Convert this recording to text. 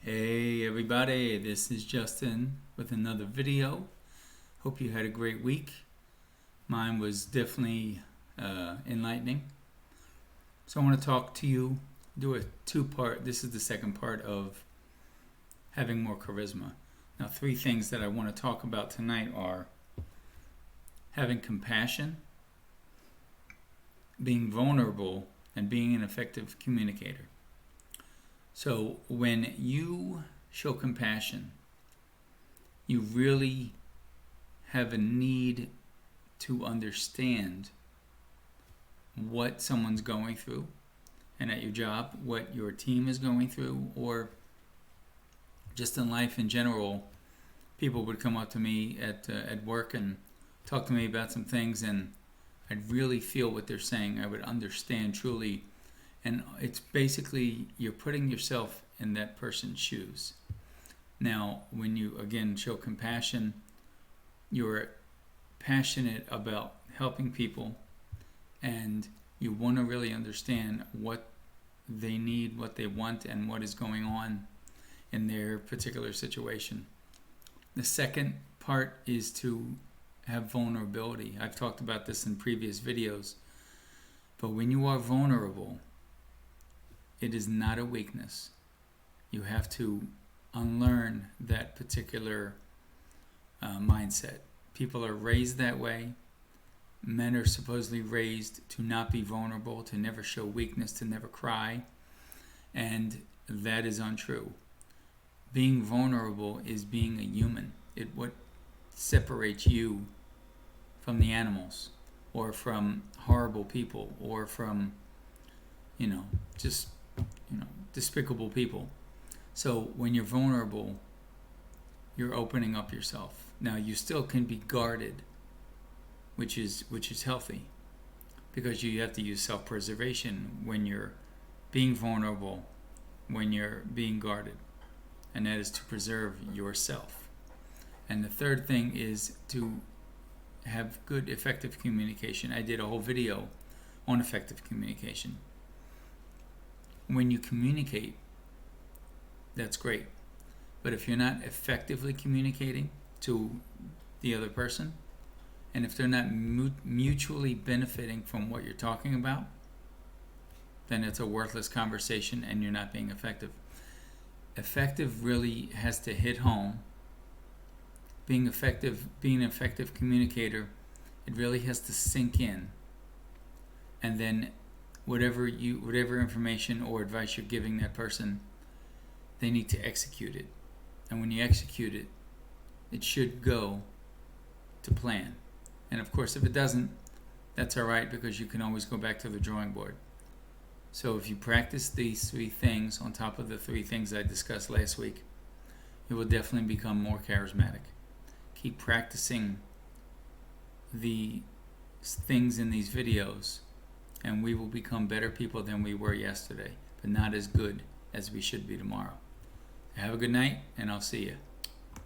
Hey everybody, this is Justin with another video. Hope you had a great week. Mine was definitely enlightening. So I want to talk to you, do a two-part, this is the second part of having more charisma. Now, three things that I want to talk about tonight are having compassion, being vulnerable, and being an effective communicator. So when you show compassion, you really have a need to understand what someone's going through, and at your job, what your team is going through, or just in life in general. People would come up to me at work and talk to me about some things, and I'd really feel what they're saying. I would understand truly. And it's basically you're putting yourself in that person's shoes. Now, when you, again, show compassion, you're passionate about helping people, and you want to really understand what they need, what they want, and what is going on in their particular situation. The second part is to have vulnerability. I've talked about this in previous videos, but when you are vulnerable, it is not a weakness. You have to unlearn that particular mindset. People are raised that way. Men are supposedly raised to not be vulnerable, to never show weakness, to never cry. And that is untrue. Being vulnerable is being a human. What separates you from the animals, or from horrible people, or from, just despicable people. So when you're vulnerable, you're opening up yourself. Now, you still can be guarded, which is healthy, because you have to use self-preservation when you're being vulnerable, when you're being guarded, and that is to preserve yourself. And the third thing is to have good, effective communication. I did a whole video on effective communication. When you communicate, that's great. But if you're not effectively communicating to the other person, and if they're not mutually benefiting from what you're talking about, then it's a worthless conversation and you're not being effective. Effective really has to hit home. Being an effective communicator, it really has to sink in. And then whatever information or advice you're giving that person, they need to execute it. And when you execute it, it should go to plan. And of course, if it doesn't, that's all right, because you can always go back to the drawing board. So if you practice these three things on top of the three things I discussed last week, it will definitely become more charismatic. Keep practicing the things in these videos, and we will become better people than we were yesterday, but not as good as we should be tomorrow. Have a good night, and I'll see you.